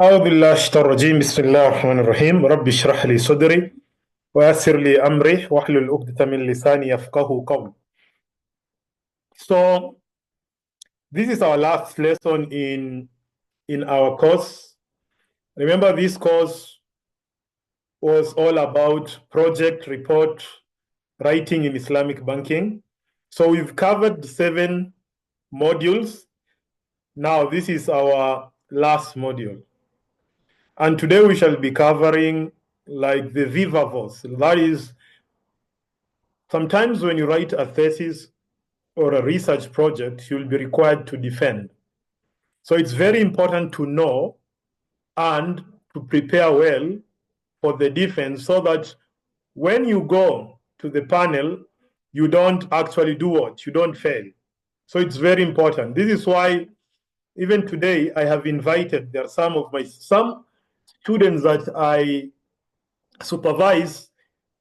أعوذ بالله من الشيطان الرجيم بسم الله الرحمن الرحيم رب اشرح لي صدري ويسر لي أمري واحلل عقدة من لساني يفقهوا قولي. So this is our last lesson in our course. Remember, this course was all about project report writing in Islamic banking. So we've covered 7 modules. Now this is our last module. And today we shall be covering like the Viva Voce. That is, sometimes when you write a thesis or a research project, you'll be required to defend. So it's very important to know and to prepare well for the defense so that when you go to the panel, you don't actually do what? You don't fail. So it's very important. This is why even today I have invited, there are some students that I supervise.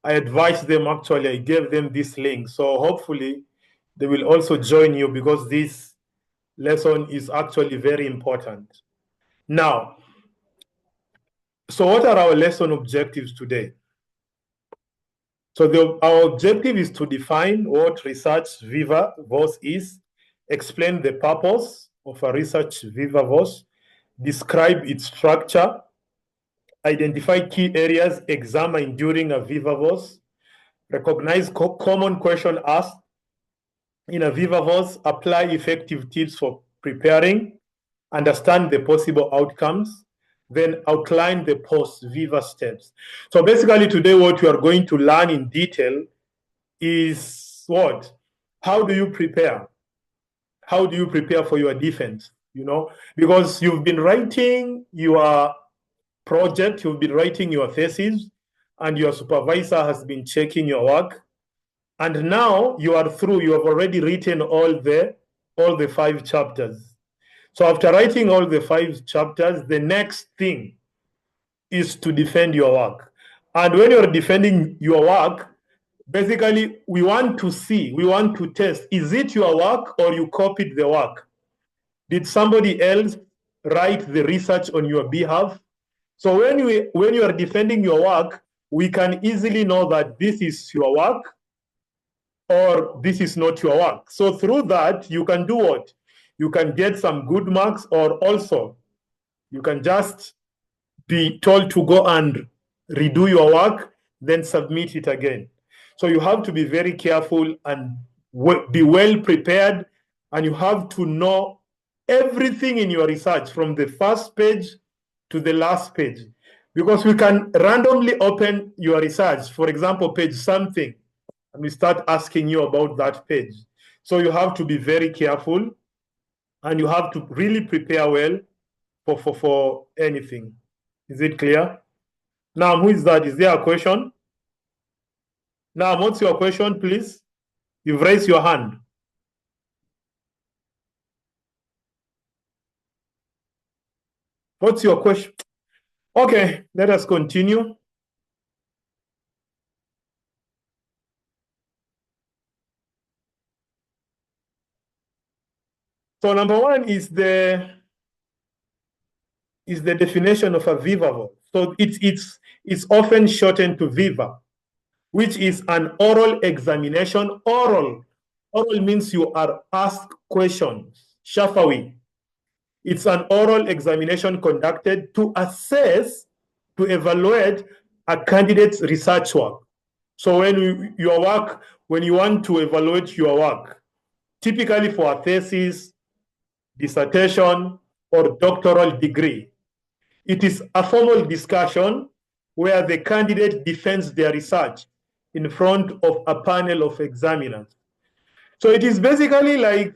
I advised them, actually, I gave them this link. So hopefully they will also join you because this lesson is actually very important. Now, so what are our lesson objectives today? So our objective is to define what Research Viva Voce is, explain the purpose of a Research Viva Voce, describe its structure, identify key areas examined during a Viva Voce, recognize common questions asked in a Viva Voce, apply effective tips for preparing, understand the possible outcomes, then outline the post-viva steps. So basically today what we are going to learn in detail is what? How do you prepare? How do you prepare for your defense? You know, because you've been writing your project, you've been writing your thesis, and your supervisor has been checking your work. And now you are through, you have already written all the 5 chapters. So after writing all the 5 chapters, the next thing is to defend your work. And when you're defending your work, basically we want to test, is it your work or you copied the work? Did somebody else write the research on your behalf? So when you are defending your work, we can easily know that this is your work or this is not your work. So through that, you can do what? You can get some good marks, or also you can just be told to go and redo your work, then submit it again. So you have to be very careful and be well prepared, and you have to know everything in your research from the first page to the last page, because we can randomly open your research, for example, page something, and we start asking you about that page. So you have to be very careful, and you have to really prepare well for anything. Is it clear? Now, who is that? Is there a question? Now, what's your question, please? You've raised your hand. What's your question? Okay, let us continue. So number 1 is the definition of a Viva Voce. So it's often shortened to Viva, which is an oral examination. Oral means you are asked questions. Shafawi. It's an oral examination conducted to assess, to evaluate a candidate's research work. So when you want to evaluate your work, typically for a thesis, dissertation, or doctoral degree, it is a formal discussion where the candidate defends their research in front of a panel of examiners. So it is basically like,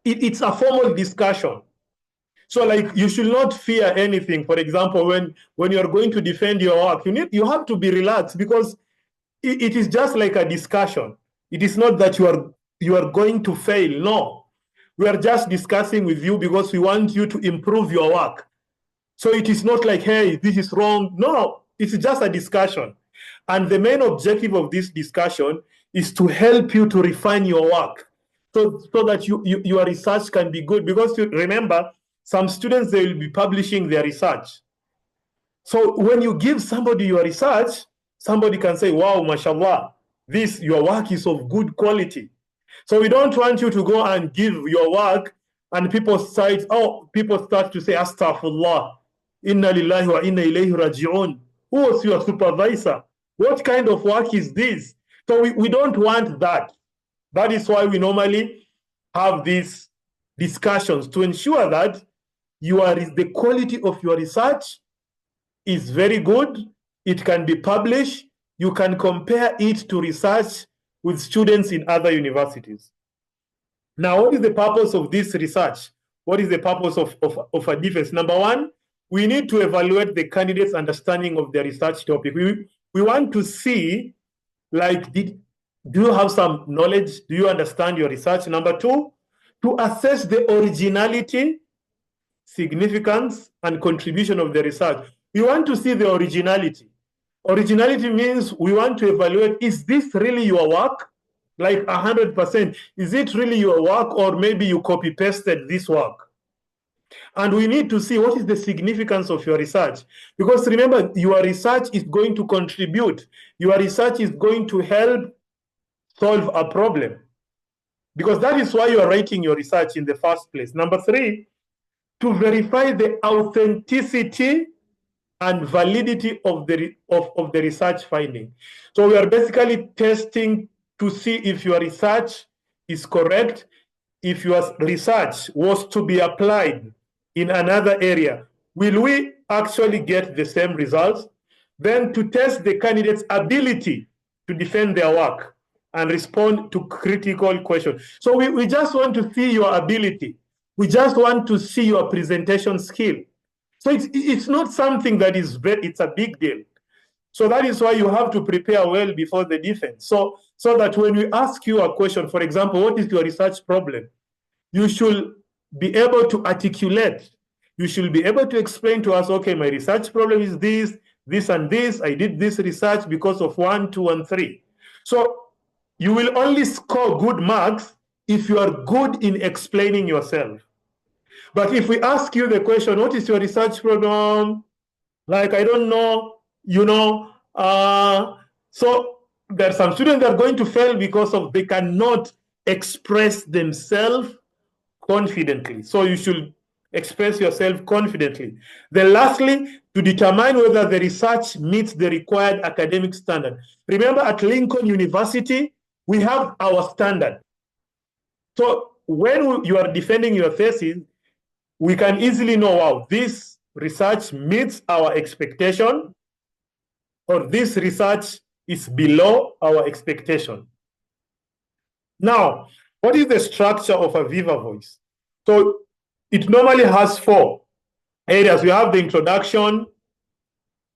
it's a formal discussion. So like, you should not fear anything. For example, when you're going to defend your work, you have to be relaxed, because it is just like a discussion. It is not that you are going to fail. No, we are just discussing with you because we want you to improve your work. So it is not like, hey, this is wrong. No, it's just a discussion. And the main objective of this discussion is to help you to refine your work, so that your research can be good. Because remember, Some students, they will be publishing their research. So when you give somebody your research, somebody can say, wow, mashallah, your work is of good quality. So we don't want you to go and give your work and people start to say, astaghfirullah, inna lillahi wa inna ilayhi raji'un. Who was your supervisor? What kind of work is this? So we don't want that. That is why we normally have these discussions to ensure that the quality of your research is very good. It can be published. You can compare it to research with students in other universities. Now, what is the purpose of this research? What is the purpose of a defense? Number one, we need to evaluate the candidate's understanding of the research topic. We want to see, like, do you have some knowledge? Do you understand your research? Number two, to assess the originality, significance, and contribution of the research. We want to see the originality. Originality means we want to evaluate, is this really your work? Like 100%. Is it really your work, or maybe you copy-pasted this work? And we need to see what is the significance of your research. Because remember, your research is going to contribute. Your research is going to help solve a problem. Because that is why you are writing your research in the first place. Number three, to verify the authenticity and validity of the research finding. So we are basically testing to see if your research is correct. If your research was to be applied in another area, will we actually get the same results? Then to test the candidate's ability to defend their work and respond to critical questions. So we just want to see your ability. We just want to see your presentation skill. So it's not something that it's a big deal. So that is why you have to prepare well before the defense. So that when we ask you a question, for example, what is your research problem? You should be able to articulate. You should be able to explain to us, okay, my research problem is this, this, and this. I did this research because of 1, 2, and 3. So you will only score good marks if you are good in explaining yourself. But if we ask you the question, what is your research problem? Like, I don't know, so there are some students that are going to fail because they cannot express themselves confidently. So you should express yourself confidently. Then lastly, to determine whether the research meets the required academic standard. Remember, at Lincoln University, we have our standard. So when you are defending your thesis, we can easily know, wow, this research meets our expectation, or this research is below our expectation. Now, what is the structure of a Viva Voice? So it normally has 4 areas. We have the introduction,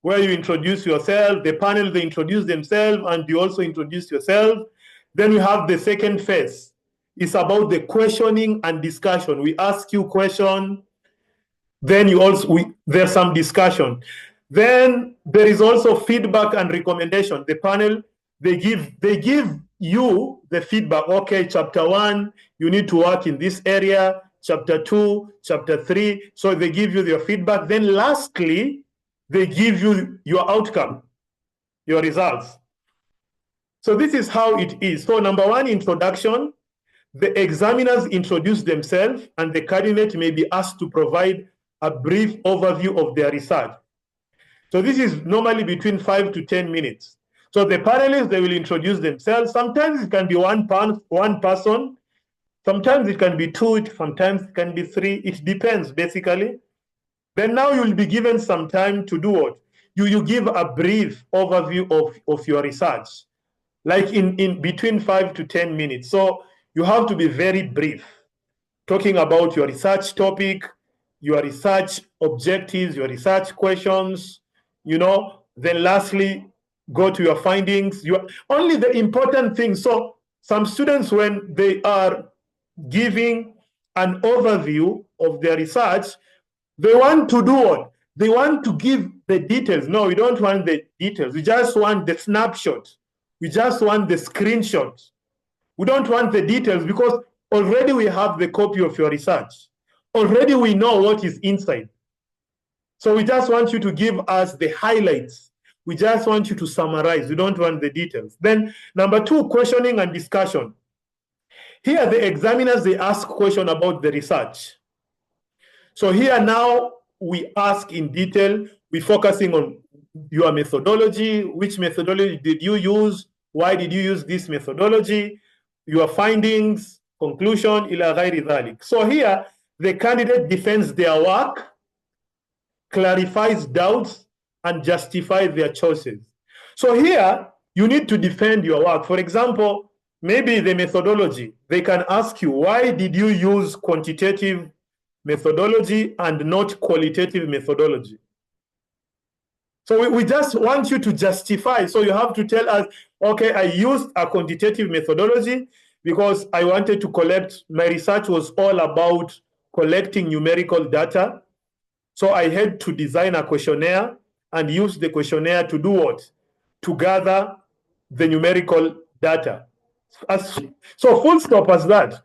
where you introduce yourself. The panel, they introduce themselves, and you also introduce yourself. Then we have the second phase. It's about the questioning and discussion. We ask you question. Then there's some discussion. Then there is also feedback and recommendation. The panel, they give you the feedback. Okay, chapter 1, you need to work in this area. Chapter 2, chapter 3. So they give you their feedback. Then lastly, they give you your outcome, your results. So this is how it is. So number 1, introduction. The examiners introduce themselves, and the candidate may be asked to provide a brief overview of their research. So this is normally between 5 to 10 minutes. So the panelists, they will introduce themselves. Sometimes it can be one person. Sometimes it can be 2. Sometimes it can be 3. It depends, basically. Then now you will be given some time to do what? You give a brief overview of your research, like in between 5 to 10 minutes. So you have to be very brief, talking about your research topic, your research objectives, your research questions, then lastly, go to your findings. Only the important things. So some students, when they are giving an overview of their research, they want to do what? They want to give the details. No, we don't want the details. We just want the snapshot. We just want the screenshot. We don't want the details, because already we have the copy of your research. Already we know what is inside. So we just want you to give us the highlights. We just want you to summarize. We don't want the details. Then number 2, questioning and discussion. Here the examiners, they ask question about the research. So here now we ask in detail, we're focusing on your methodology, which methodology did you use, why did you use this methodology, your findings, conclusion, ila ghairi dhalik. So here the candidate defends their work, clarifies doubts, and justifies their choices. So here you need to defend your work. For example, maybe the methodology, they can ask you, why did you use quantitative methodology and not qualitative methodology? So we just want you to justify. So you have to tell us, okay, I used a quantitative methodology because I wanted to collect, my research was all about collecting numerical data. So I had to design a questionnaire and use the questionnaire to do what? To gather the numerical data. So full stop as that.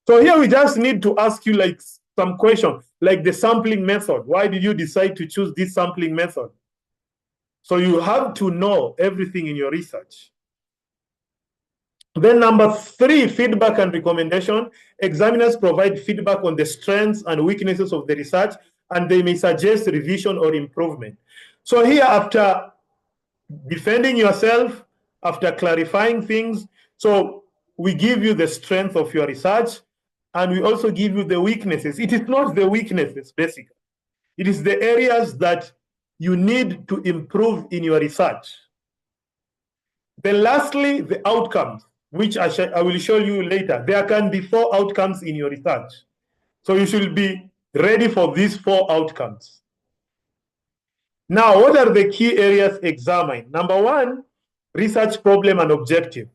So here we just need to ask you like some question, like the sampling method. Why did you decide to choose this sampling method? So you have to know everything in your research. Then number 3, feedback and recommendation. Examiners provide feedback on the strengths and weaknesses of the research, and they may suggest revision or improvement. So here, after defending yourself, after clarifying things, so we give you the strength of your research, and we also give you the weaknesses. It is not the weaknesses, basically. It is the areas that you need to improve in your research. Then lastly, the outcomes, which I will show you later. There can be 4 outcomes in your research. So you should be ready for these 4 outcomes. Now, what are the key areas examined? Number 1, research problem and objective.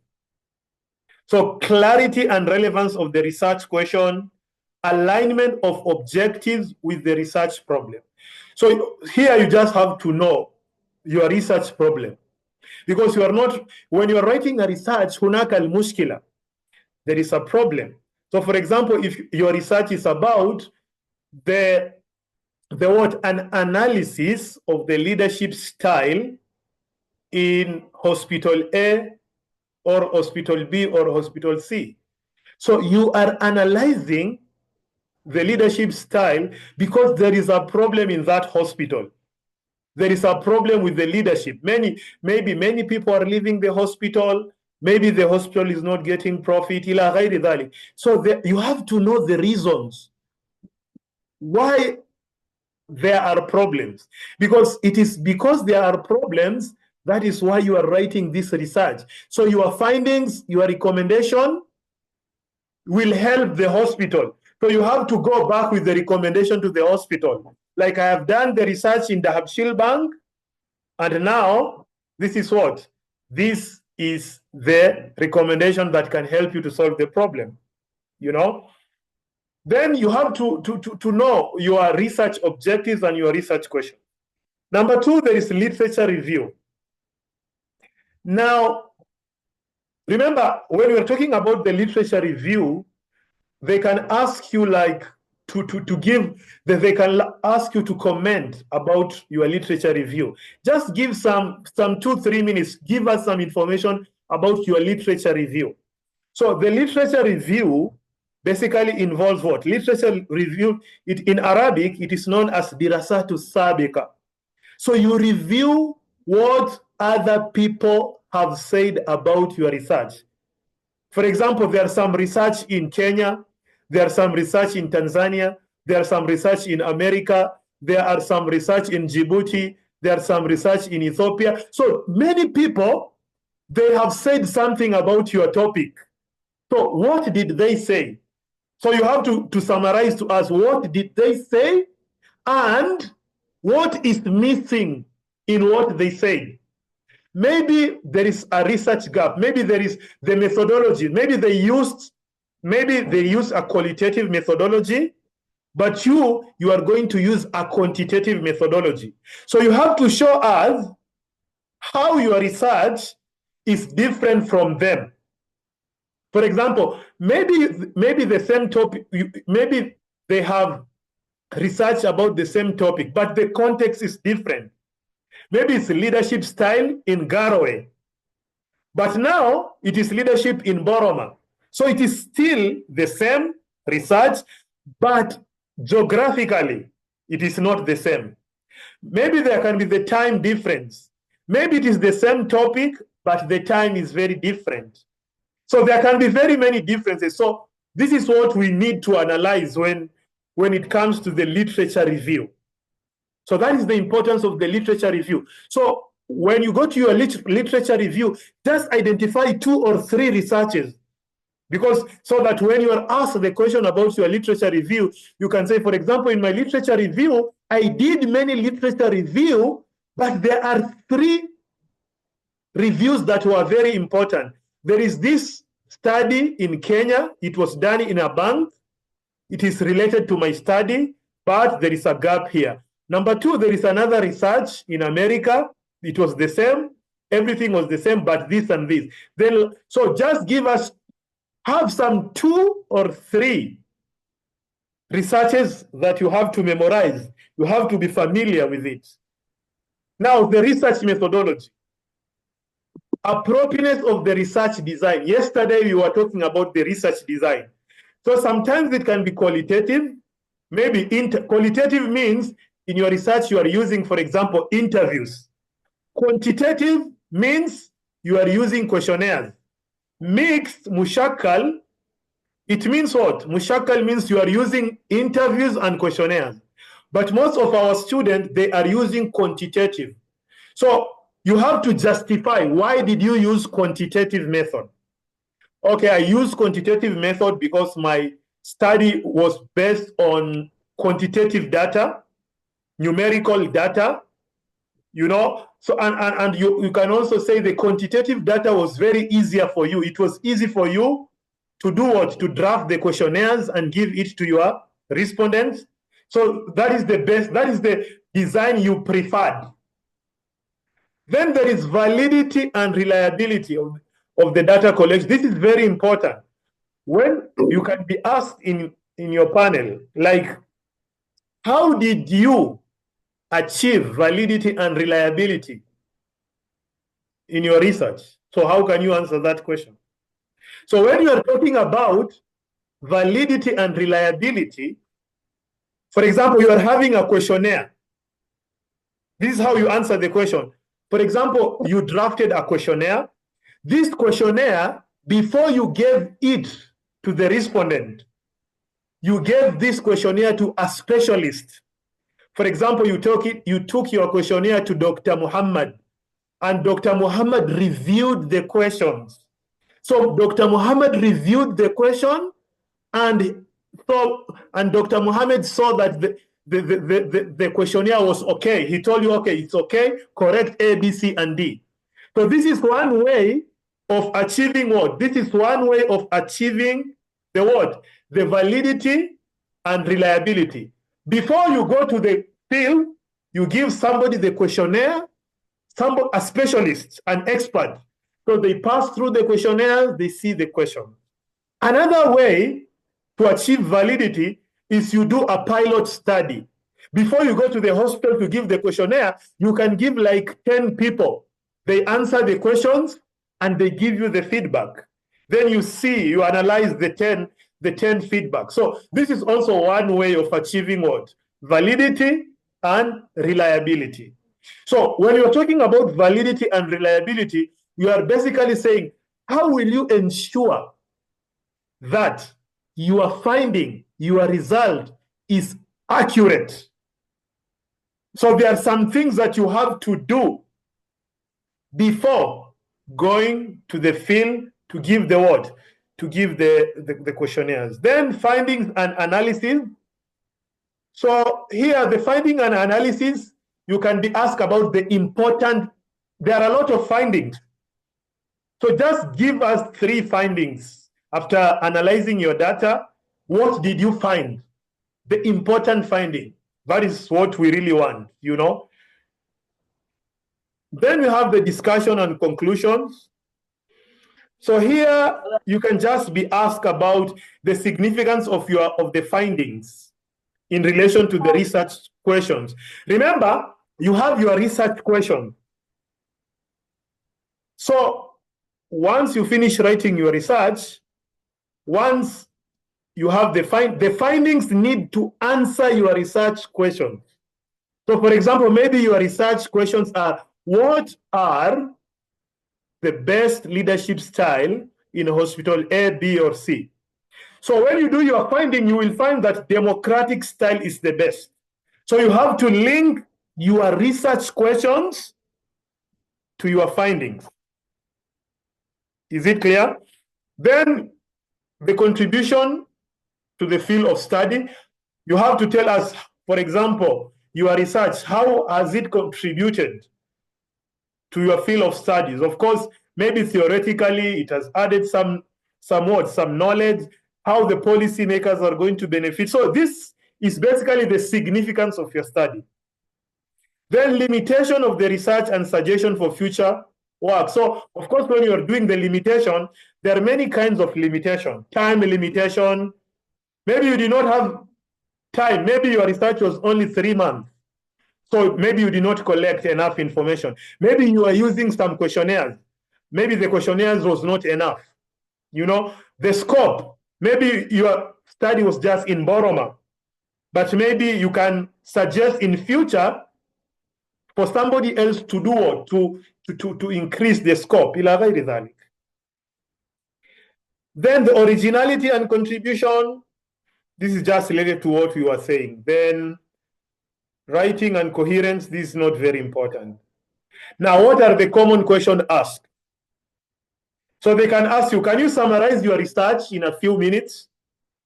So clarity and relevance of the research question, alignment of objectives with the research problem. So here you just have to know your research problem. Because you are not, when you are writing a research, hunaka al-mushkila, there is a problem. So for example, if your research is about an analysis of the leadership style in hospital A or hospital B or hospital C. So you are analyzing the leadership style because there is a problem in that hospital. There is a problem with the leadership. Maybe many people are leaving the hospital. Maybe the hospital is not getting profit. So you have to know the reasons why there are problems. Because it is because there are problems, that is why you are writing this research. So your findings, your recommendation will help the hospital. So you have to go back with the recommendation to the hospital. Like I have done the research in the Habshil Bank, and now this is what? This is the recommendation that can help you to solve the problem, you know? Then you have to know your research objectives and your research question. Number 2, there is literature review. Now, remember, when we're talking about the literature review, they can ask you like they can ask you to comment about your literature review. Just give some 2-3 minutes, give us some information about your literature review. So the literature review basically involves what? Literature review, in Arabic, it is known as dirasatu sabiqa. So you review what other people have said about your research. For example, there's some research in Kenya, there's some research in Tanzania, there's some research in America, there are some research in Djibouti, there's some research in Ethiopia. So many people, they have said something about your topic. So what did they say? So you have to summarize to us, what did they say and what is missing in what they say? Maybe there is a research gap. Maybe there is the methodology. Maybe they use a qualitative methodology, but you are going to use a quantitative methodology. So you have to show us how your research is different from them. For example, maybe the same topic, maybe they have research about the same topic, but the context is different. Maybe it's leadership style in Garowe, but now it is leadership in Boroma. So it is still the same research, but geographically, it is not the same. Maybe there can be the time difference. Maybe it is the same topic, but the time is very different. So there can be very many differences. So this is what we need to analyze when it comes to the literature review. So that is the importance of the literature review. So when you go to your literature review, just identify 2 or 3 researches, because so that when you are asked the question about your literature review, you can say, for example, in my literature review, I did many literature review, but there are 3 reviews that were very important. There is this study in Kenya. It was done in a bank. It is related to my study, but there is a gap here. Number 2, there is another research in America. It was the same. Everything was the same, but this and this. Then, so just have some 2 or 3 researches that you have to memorize. You have to be familiar with it. Now, the research methodology. Appropriateness of the research design. Yesterday, we were talking about the research design. So sometimes it can be qualitative. Maybe qualitative means in your research you are using, for example, interviews. Quantitative means you are using questionnaires. Mixed, mushakal, it means what? Mushakal means you are using interviews and questionnaires. But most of our students, they are using quantitative. So you have to justify, why did you use quantitative method? Okay, I use quantitative method because my study was based on quantitative data, numerical data, so and you can also say the quantitative data was very easier for you. It was easy for you to do what? To draft the questionnaires and give it to your respondents. So that is the best, that is the design you preferred. Then there is validity and reliability of the data collection. This is very important. When you can be asked in your panel, like, how did you achieve validity and reliability in your research? So how can you answer that question? So when you are talking about validity and reliability, for example, you are having a questionnaire. This is how you answer the question. For example, you drafted a questionnaire. This questionnaire, before you gave it to the respondent, you gave this questionnaire to a specialist. For example, you took your questionnaire to Dr. Muhammad, and Dr. Muhammad reviewed the questions. So Dr. Muhammad reviewed the question, and Dr. Muhammad saw that the questionnaire was okay. He told you, okay, it's okay, correct A, B, C, and D. So this is one way of achieving what? This is one way of achieving the what? The validity and reliability. Before you go to the field, you give somebody the questionnaire, a specialist, an expert. So they pass through the questionnaire, they see the question. Another way to achieve validity is you do a pilot study. Before you go to the hospital to give the questionnaire, you can give like 10 people. They answer the questions and they give you the feedback. Then you analyze the 10 feedback. So this is also one way of achieving what? Validity and reliability. So when you're talking about validity and reliability, you are basically saying, how will you ensure that your finding, your result is accurate? So there are some things that you have to do before going to the field to give the what? To give the questionnaires. Then findings and analysis. So here, the finding and analysis, you can be asked about the important, there are a lot of findings. So just give us 3 findings. After analyzing your data, what did you find? The important finding. That is what we really want, Then we have the discussion and conclusions. So here you can just be asked about the significance of the findings. in relation to the research questions. Remember, you have your research question. So once you finish writing your research, once you have the findings need to answer your research question. So for example, maybe your research questions are, what are the best leadership style in hospital A, B, or C? So when you do your finding, you will find that democratic style is the best. So you have to link your research questions to your findings. Is it clear? Then the contribution to the field of study, you have to tell us, for example, your research, how has it contributed to your field of studies? Of course, maybe theoretically it has added some knowledge, how the policymakers are going to benefit. So this is basically the significance of your study. Then limitation of the research and suggestion for future work. So of course, when you're doing the limitation, there are many kinds of limitation. Time limitation. Maybe you did not have time. Maybe your research was only 3 months. So maybe you did not collect enough information. Maybe you are using some questionnaires. Maybe the questionnaires was not enough. You know, the scope. Maybe your study was just in Boroma, but maybe you can suggest in future for somebody else to do what? To increase the scope. Then the originality and contribution. This is just related to what we were saying. Then writing and coherence, this is not very important. Now, what are the common questions asked? So they can ask you, can you summarize your research in a few minutes?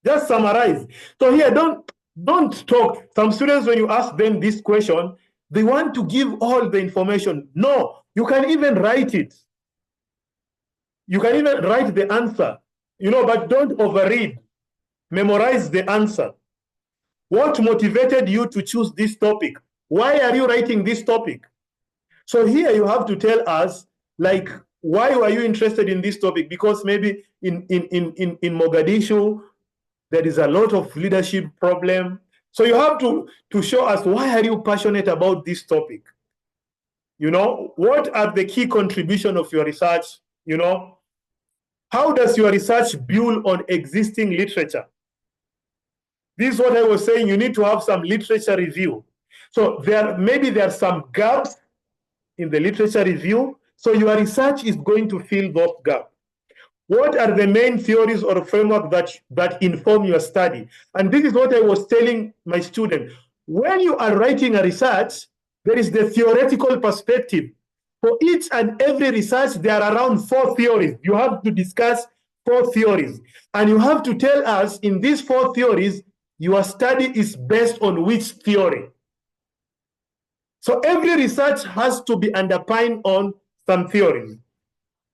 Just summarize. So here, don't talk. Some students, when you ask them this question, they want to give all the information. No, you can even write it. You can even write the answer, but don't overread. Memorize the answer. What motivated you to choose this topic? Why are you writing this topic? So here you have to tell us, like, why were you interested in this topic? Because maybe in Mogadishu, there is a lot of leadership problem. So you have to show us, why are you passionate about this topic? What are the key contributions of your research? How does your research build on existing literature? This is what I was saying. You need to have some literature review. So maybe there are some gaps in the literature review. So your research is going to fill those gaps. What are the main theories or framework that inform your study? And this is what I was telling my student. When you are writing a research, there is the theoretical perspective. For each and every research, there are around 4 theories. You have to discuss 4 theories. And you have to tell us, in these 4 theories, your study is based on which theory. So every research has to be underpinned on some theories.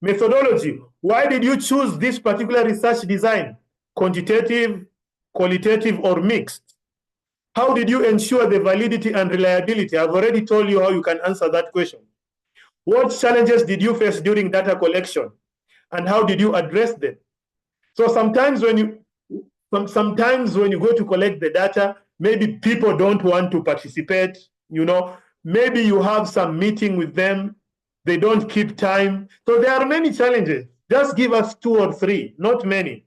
Methodology. Why did you choose this particular research design? Quantitative, qualitative, or mixed? How did you ensure the validity and reliability? I've already told you how you can answer that question. What challenges did you face during data collection? And how did you address them? So sometimes when you go to collect the data, maybe people don't want to participate, maybe you have some meeting with them, they don't keep time. So there are many challenges. Just give us 2 or 3, not many.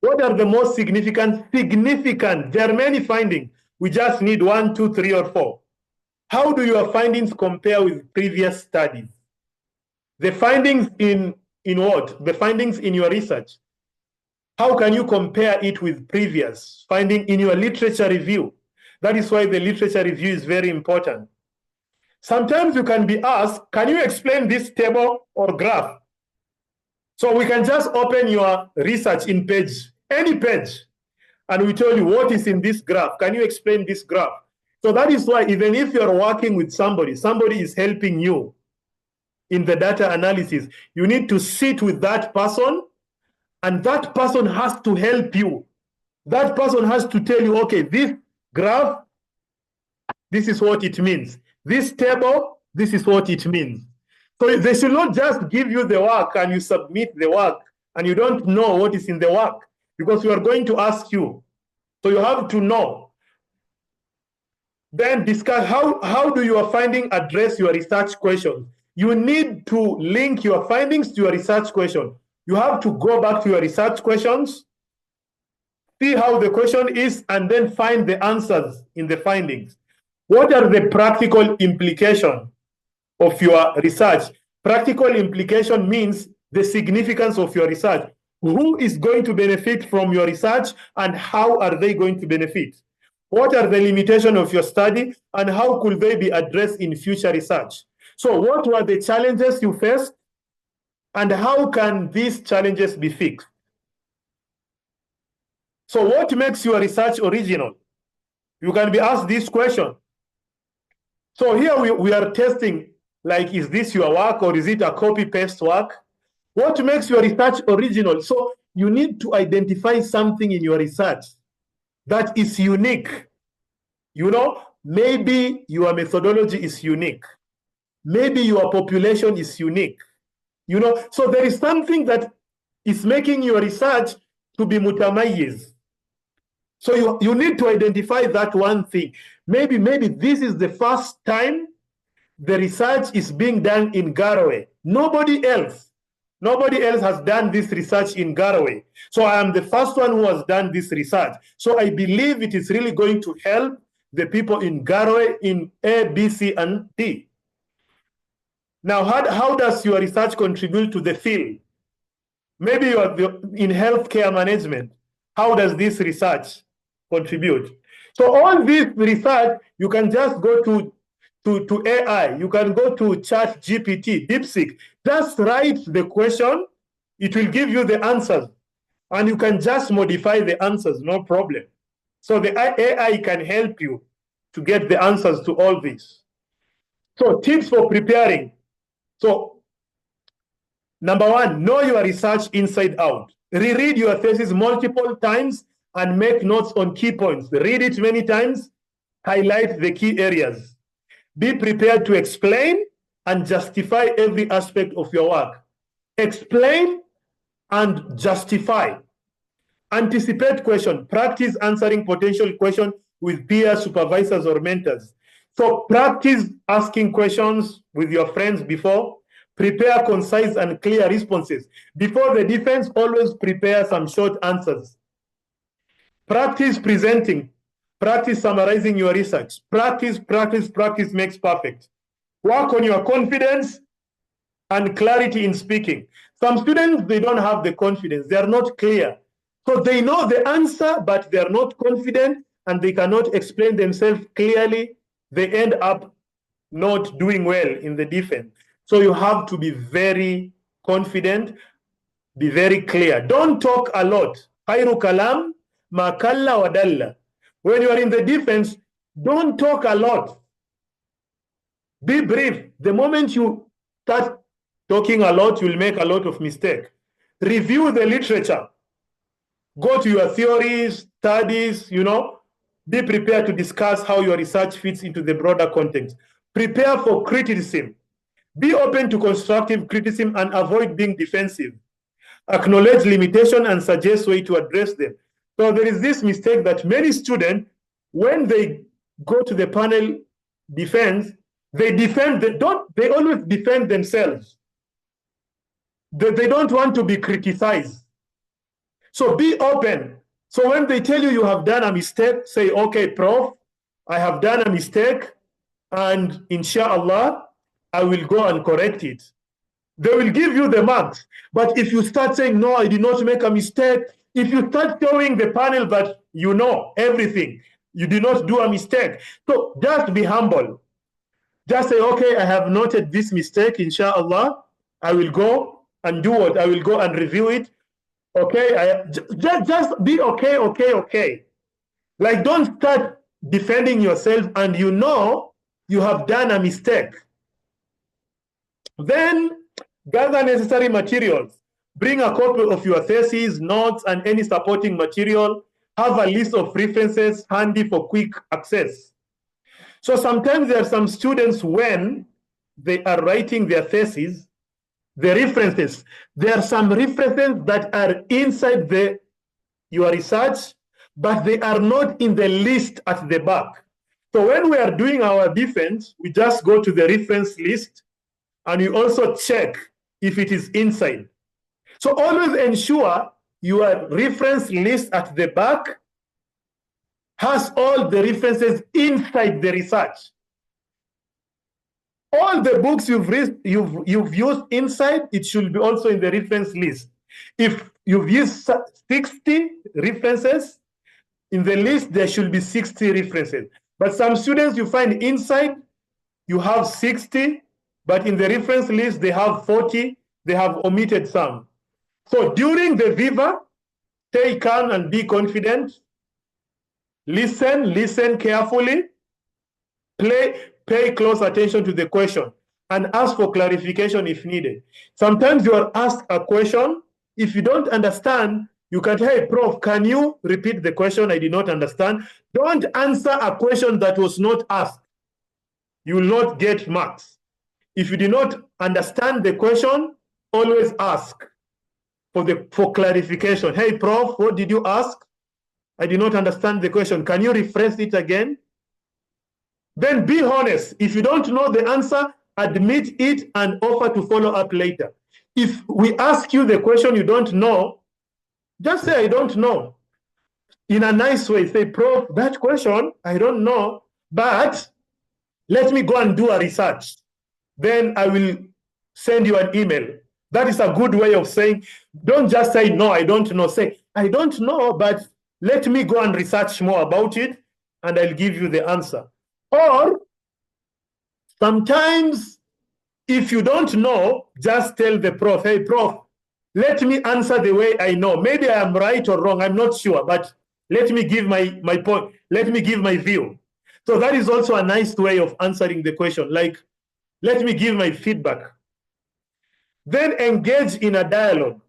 What are the most significant? There are many findings. We just need 1, 2, 3, or 4. How do your findings compare with previous studies? The findings in what? The findings in your research. How can you compare it with previous finding in your literature review? That is why the literature review is very important. Sometimes you can be asked, can you explain this table or graph? So we can just open your research in any page, and we tell you what is in this graph. Can you explain this graph? So that is why even if you're working with somebody is helping you in the data analysis, you need to sit with that person, and that person has to help you. That person has to tell you, okay, this graph, this is what it means. This table, this is what it means. So they should not just give you the work and you submit the work and you don't know what is in the work, because we are going to ask you. So you have to know. Then discuss how do your finding address your research question. You need to link your findings to your research question. You have to go back to your research questions, see how the question is, and then find the answers in the findings. What are the practical implications of your research? Practical implication means the significance of your research. Who is going to benefit from your research and how are they going to benefit? What are the limitations of your study and how could they be addressed in future research? So what were the challenges you faced and how can these challenges be fixed? So what makes your research original? You can be asked this question. So here we are testing, like, is this your work or is it a copy-paste work? What makes your research original? So you need to identify something in your research that is unique. You know, maybe your methodology is unique. Maybe your population is unique. You know, so there is something that is making your research to be mutamayiz. So you need to identify that one thing. Maybe this is the first time the research is being done in Garowe. Nobody else has done this research in Garowe. So I am the first one who has done this research. So I believe it is really going to help the people in Garowe in A, B, C, and D. Now, how does your research contribute to the field? Maybe you are in healthcare management. How does this research contribute? So all this research, you can just go to AI. You can go to ChatGPT, DeepSeek. Just write the question. It will give you the answers. And you can just modify the answers, no problem. So the AI can help you to get the answers to all this. So tips for preparing. So number one, know your research inside out. Reread your thesis multiple times and make notes on key points. Read it many times, highlight the key areas. Be prepared to explain and justify every aspect of your work. Explain and justify. Anticipate question. Practice answering potential questions with peers, supervisors, or mentors. So practice asking questions with your friends before. Prepare concise and clear responses. Before the defense, always prepare some short answers. Practice presenting. Practice summarizing your research. Practice makes perfect. Work on your confidence and clarity in speaking. Some students, they don't have the confidence. They are not clear. So they know the answer, but they are not confident and they cannot explain themselves clearly. They end up not doing well in the defense. So you have to be very confident, be very clear. Don't talk a lot. Khairu kalam ma kalla wa dalla. When you are in the defense, don't talk a lot. Be brief. The moment you start talking a lot, you'll make a lot of mistakes. Review the literature. Go to your theories, studies, you know. Be prepared to discuss how your research fits into the broader context. Prepare for criticism. Be open to constructive criticism and avoid being defensive. Acknowledge limitation and suggest ways to address them. So there is this mistake that many students, when they go to the panel defense, they always defend themselves. They don't want to be criticized. So be open. So when they tell you have done a mistake, say, okay, Prof, I have done a mistake, and inshallah, I will go and correct it. They will give you the marks. But if you start saying, no, I did not make a mistake, if you start showing the panel that you know everything, you did not do a mistake. So just be humble. Just say, okay, I have noted this mistake, inshallah. I will go and do what? I will go and review it. Okay, just be okay. Like, don't start defending yourself and you know you have done a mistake. Then gather necessary materials. Bring a copy of your thesis, notes, and any supporting material. Have a list of references handy for quick access. So sometimes there are some students, when they are writing their thesis, the references, there are some references that are inside your research, but they are not in the list at the back. So when we are doing our defense, we just go to the reference list and you also check if it is inside. So always ensure your reference list at the back has all the references inside the research. All the books you've used inside, it should be also in the reference list. If you've used 60 references, in the list there should be 60 references. But some students you find inside, you have 60, but in the reference list they have 40, they have omitted some. So during the Viva, stay calm and be confident. Listen carefully. Pay close attention to the question and ask for clarification if needed. Sometimes you are asked a question. If you don't understand, you can say, hey, Prof, can you repeat the question? I did not understand. Don't answer a question that was not asked. You will not get marks. If you did not understand the question, always ask for clarification. Hey, Prof, what did you ask? I did not understand the question. Can you rephrase it again? Then be honest. If you don't know the answer, admit it and offer to follow up later. If we ask you the question you don't know, just say, I don't know. In a nice way, say, Prof, that question, I don't know, but let me go and do a research. Then I will send you an email. That is a good way of saying, don't just say, no, I don't know. Say, I don't know, but let me go and research more about it, and I'll give you the answer. Or sometimes, if you don't know, just tell the prof, hey, Prof, let me answer the way I know. Maybe I am right or wrong, I'm not sure, but let me give my point. Let me give my view. So that is also a nice way of answering the question. Like, let me give my feedback. Then engage in a dialogue.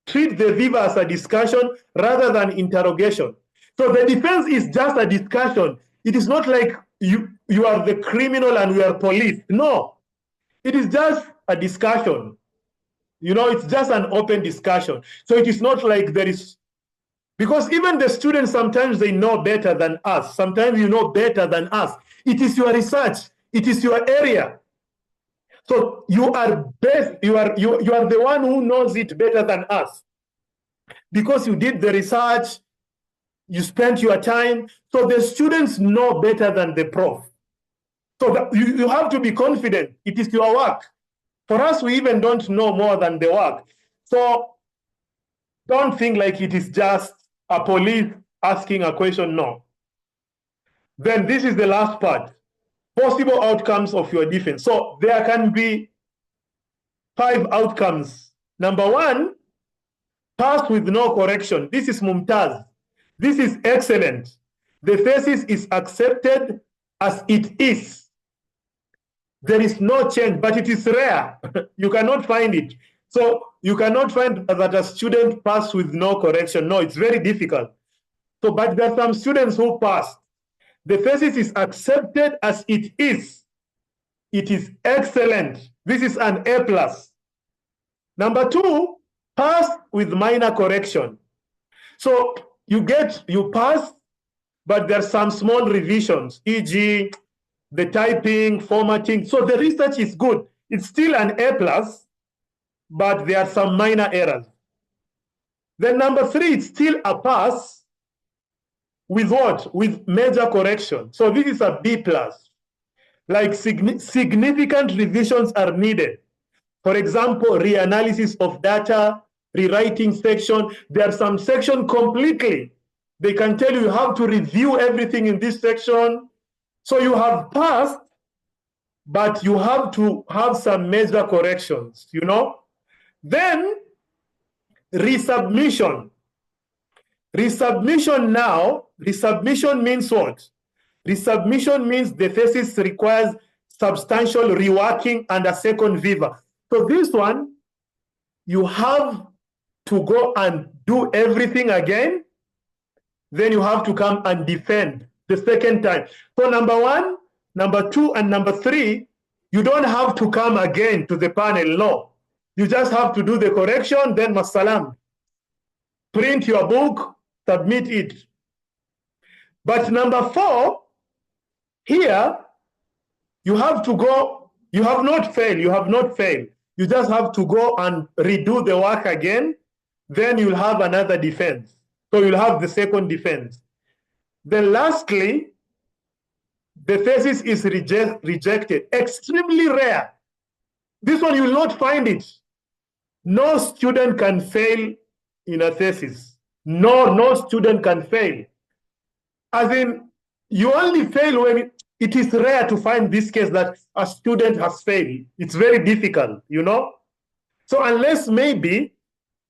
Treat the Viva as a discussion rather than interrogation. So the defense is just a discussion. It is not like you are the criminal and we are police. No, it is just a discussion. You know, it's just an open discussion. So it is not like there is, because even the students, sometimes they know better than us. Sometimes you know better than us. It is your research. It is your area. So you are best, you are the one who knows it better than us. Because you did the research, you spent your time. So the students know better than the prof. So you have to be confident. It is your work. For us, we even don't know more than the work. So don't think like it is just a police asking a question. No. Then this is the last part. Possible outcomes of your defense. So there can be 5 outcomes. Number 1, pass with no correction. This is Mumtaz. This is excellent. The thesis is accepted as it is. There is no change, but it is rare. You cannot find it. So you cannot find that a student passed with no correction. No, it's very difficult. So, but there are some students who passed. The thesis is accepted as it is. It is excellent. This is an A+. Number 2, pass with minor correction. So you pass, but there's some small revisions, e.g., the typing, formatting. So the research is good. It's still an A+, but there are some minor errors. Then number 3, it's still a pass with what? With major correction. So this is a B+. Like significant revisions are needed. For example, reanalysis of data, rewriting section. There are some section completely. They can tell you how to review everything in this section. So you have passed, but you have to have some major corrections, you know? Then resubmission. Resubmission means what? Resubmission means the thesis requires substantial reworking and a second Viva. So this one, you have to go and do everything again. Then you have to come and defend the second time. So number 1, number 2, and number 3, you don't have to come again to the panel, no. You just have to do the correction, then masalam. Print your book, submit it. But number 4, Here, you have to go, you have not failed, You just have to go and redo the work again. Then you'll have another defense. So you'll have the second defense. Then lastly, the thesis is rejected. Extremely rare. This one you will not find it. No student can fail in a thesis. No student can fail. As in, you only fail when it is rare to find this case that a student has failed. It's very difficult, So unless maybe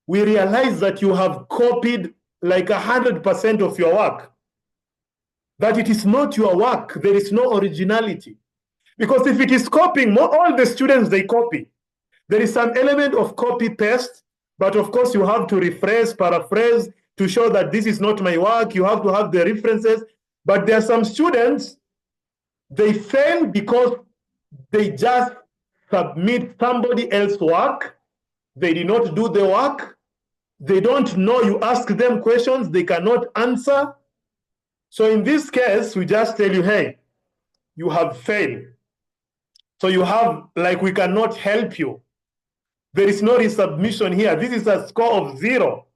we realize that you have copied like 100% of your work, that it is not your work, there is no originality. Because if it is copying, all the students, they copy. There is some element of copy-paste, but of course you have to rephrase, paraphrase, to show that this is not my work. You have to have the references. But there are some students, they fail because they just submit somebody else's work. They did not do the work. They don't know. You ask them questions, they cannot answer. So in this case, we just tell you, hey, you have failed. So you have, we cannot help you. There is no resubmission here. This is a score of 0,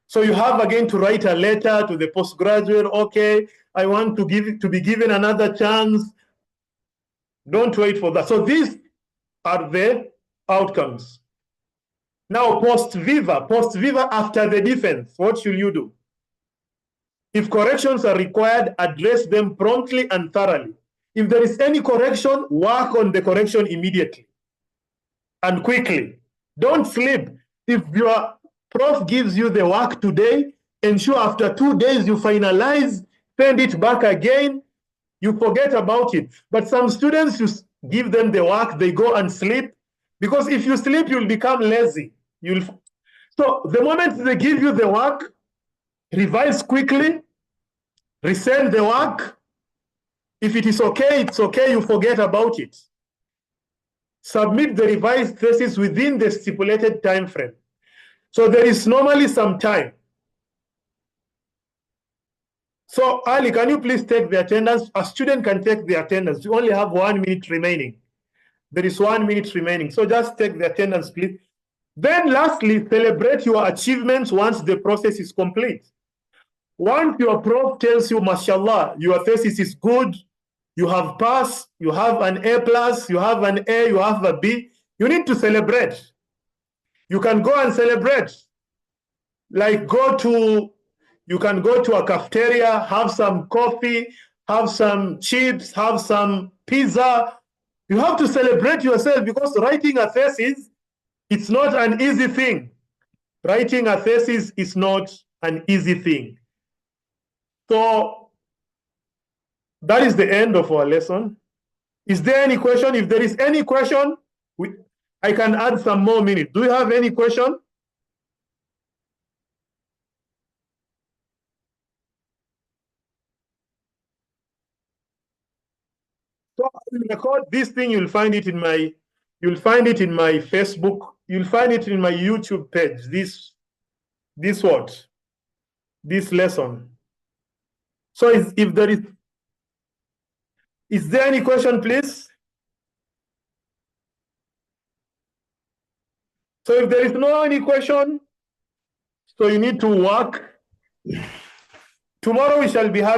So you have again to write a letter to the postgraduate. Okay, I want to be given another chance. Don't wait for that. So these are the outcomes. Now, post-viva after the defense, what should you do? If corrections are required, address them promptly and thoroughly. If there is any correction, work on the correction immediately and quickly. Don't sleep. If your prof gives you the work today, ensure after 2 days you finalize, send it back again, you forget about it. But some students, you give them the work, they go and sleep, because if you sleep, you'll become lazy. So the moment they give you the work, revise quickly, resend the work. If it is okay, it's okay, you forget about it. Submit the revised thesis within the stipulated time frame. So there is normally some time. So Ali, can you please take the attendance? A student can take the attendance. You only have 1 minute remaining. There is 1 minute remaining. So just take the attendance, please. Then lastly, celebrate your achievements once the process is complete. Once your prof tells you, mashallah, your thesis is good, you have passed, you have an A+, you have an A, you have a B, you need to celebrate. You can go and celebrate. You can go to a cafeteria, have some coffee, have some chips, have some pizza. You have to celebrate yourself, because writing a thesis, it's not an easy thing. Writing a thesis is not an easy thing. So that is the end of our lesson. Is there any question? If there is any question, I can add some more minutes. Do you have any question? So I will record this thing. You'll find it in my Facebook. You'll find it in my YouTube page. This lesson. So if there is there any question, please? So if there is no any question, so you need to work. Tomorrow we shall be having